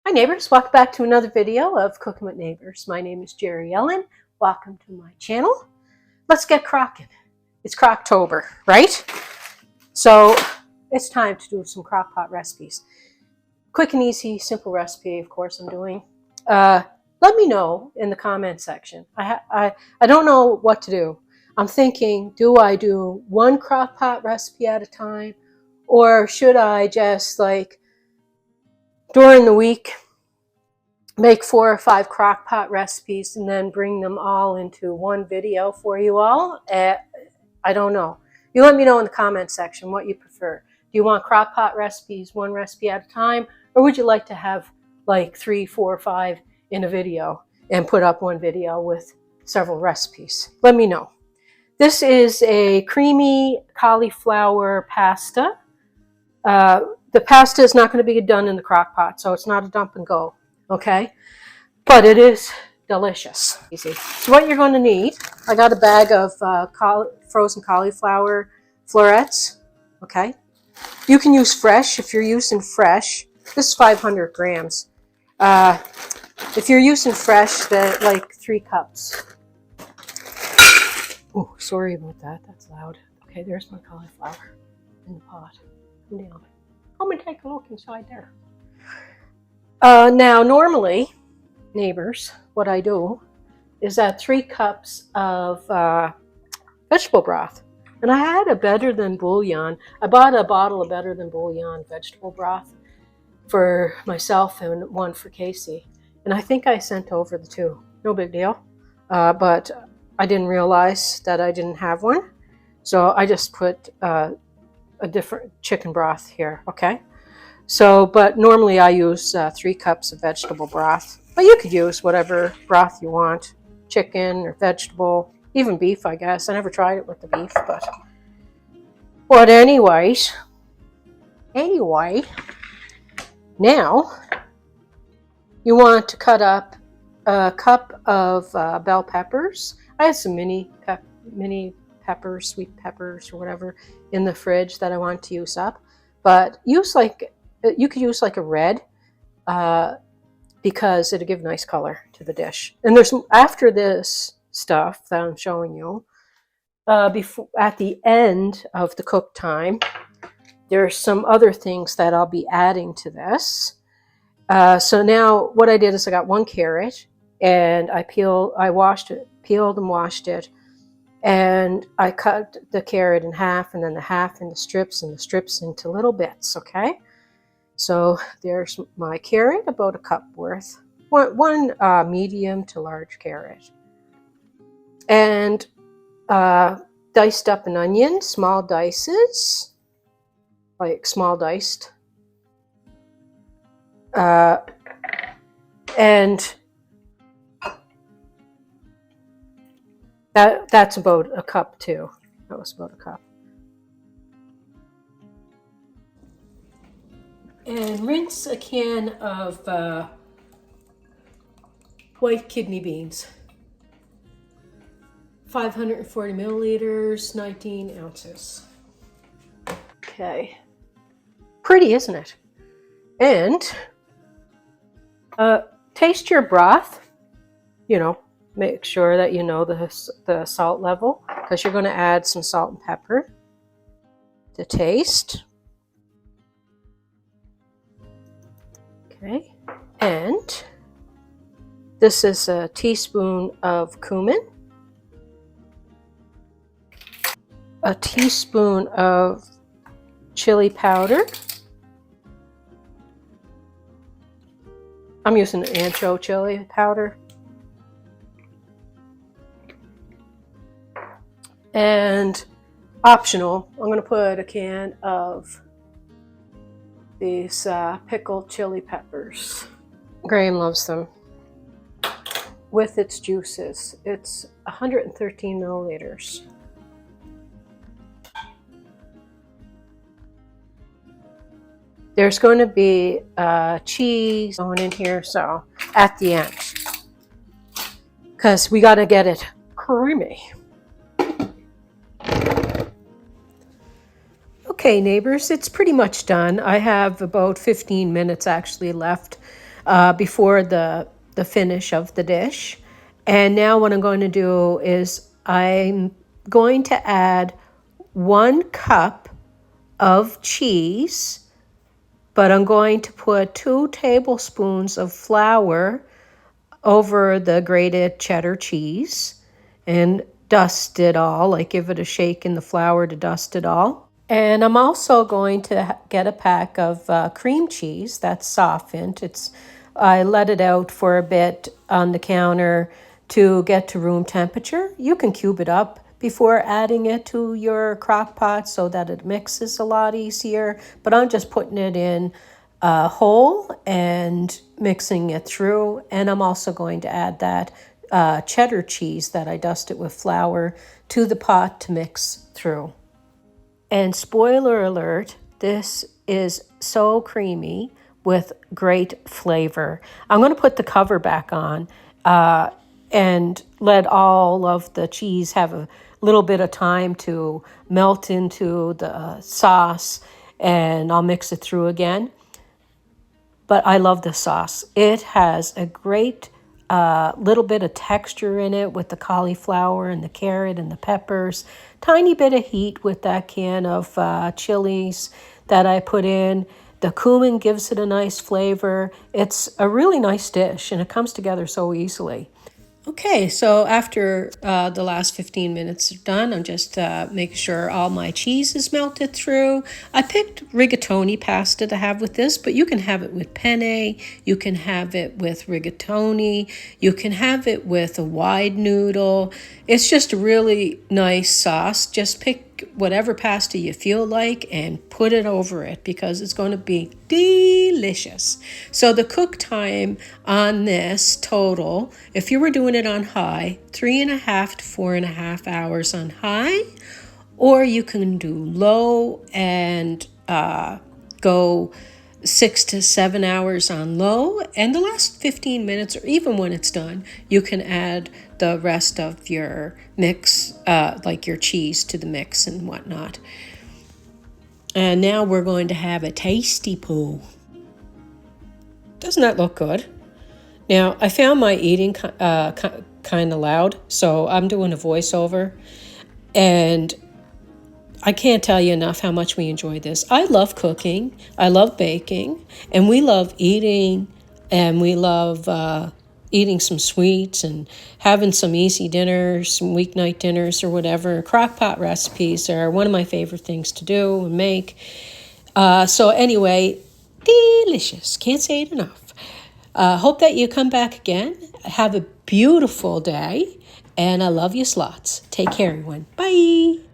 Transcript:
Hi neighbors, welcome back to another video of Cooking with Neighbors. My name is Jerri-ellen. Welcome to my channel. Let's get crocking. It's Crocktober, right? So it's time to do some crock pot recipes. Quick and easy, simple recipe, of course I'm doing. Let me know in the comment section. I don't know what to do. I'm thinking, do I do one crock pot recipe at a time? Or should I just during the week make 4 or 5 crock pot recipes and then bring them all into one video for you all? I don't know. You let me know in the comment section what you prefer. Do you want crock pot recipes, one recipe at a time? Or would you like to have like 3, 4, 5 in a video and put up one video with several recipes? Let me know. This is a creamy cauliflower pasta. The pasta is not going to be done in the crock pot, so it's not a dump and go, okay? But it is delicious. Easy. So what you're going to need, I got a bag of frozen cauliflower florets, okay? You can use fresh if you're using fresh. This is 500 grams. If you're using fresh, then like 3 cups. Oh, sorry about that. That's loud. Okay, there's my cauliflower in the pot. Come down. Come and take a look inside there. Now, normally, neighbors, what I do is add 3 cups of vegetable broth. And I had a Better Than Bouillon. I bought a bottle of Better Than Bouillon vegetable broth for myself and one for Casey. And I think I sent over the 2. No big deal. But I didn't realize that I didn't have one. So I just put a different chicken broth here, okay? So, but normally I use 3 cups of vegetable broth. But you could use whatever broth you want. Chicken or vegetable, even beef, I guess. I never tried it with the beef, but anyways, now you want to cut up a cup of bell peppers. I have some mini peppers, sweet peppers or whatever in the fridge that I want to use up. But you could use like a red because it'll give nice color to the dish. And there's, after this stuff that I'm showing you, at the end of the cook time, there's some other things that I'll be adding to this. So now what I did is I got 1 carrot and I peeled and washed it. And I cut the carrot in half and then the half into strips and the strips into little bits, okay? So there's my carrot, about a cup worth. One medium to large carrot. And diced up an onion, small dices, like small diced. And that's about a cup too. That was about a cup. And rinse a can of white kidney beans. 540 milliliters, 19 ounces. Okay. Pretty, isn't it? And taste your broth. You know, make sure that you know the salt level, because you're going to add some salt and pepper to taste. Okay, and this is a teaspoon of cumin, a teaspoon of chili powder. I'm using ancho chili powder. And optional, I'm going to put a can of these pickled chili peppers. Graham loves them. With its juices. It's 113 milliliters. There's going to be cheese going in here, so at the end, because we got to get it creamy. Okay, neighbors, it's pretty much done. I have about 15 minutes actually left before the finish of the dish. And now what I'm going to do is I'm going to add 1 cup of cheese, but I'm going to put 2 tablespoons of flour over the grated cheddar cheese and dust it all, like give it a shake in the flour to dust it all. And I'm also going to get a pack of cream cheese that's softened. I let it out for a bit on the counter to get to room temperature. You can cube it up before adding it to your crock pot so that it mixes a lot easier. But I'm just putting it in whole and mixing it through. And I'm also going to add that cheddar cheese that I dusted with flour to the pot to mix through. And spoiler alert, this is so creamy with great flavor. I'm going to put the cover back on and let all of the cheese have a little bit of time to melt into the sauce, and I'll mix it through again. But I love this sauce. It has a great little bit of texture in it with the cauliflower and the carrot and the peppers. Tiny bit of heat with that can of chilies that I put in. The cumin gives it a nice flavor. It's a really nice dish, and it comes together so easily. Okay, so after the last 15 minutes are done, I'm just making sure all my cheese is melted through. I picked rigatoni pasta to have with this, but you can have it with penne, you can have it with rigatoni, you can have it with a wide noodle. It's just a really nice sauce. Just pick whatever pasta you feel like and put it over it because it's going to be delicious. So the cook time on this total, if you were doing it on high, 3.5 to 4.5 hours on high, or you can do low and go 6 to 7 hours on low, and the last 15 minutes, or even when it's done, you can add the rest of your mix, like your cheese, to the mix and whatnot. And now we're going to have a tasty poo. Doesn't that look good? Now, I found my eating kind of loud, so I'm doing a voiceover, and I can't tell you enough how much we enjoy this. I love cooking, I love baking, and we love eating, and we love eating some sweets and having some easy dinners, some weeknight dinners or whatever. Crockpot recipes are one of my favorite things to do and make. So anyway, delicious. Can't say it enough. Hope that you come back again. Have a beautiful day, and I love you lots. Take care, everyone. Bye.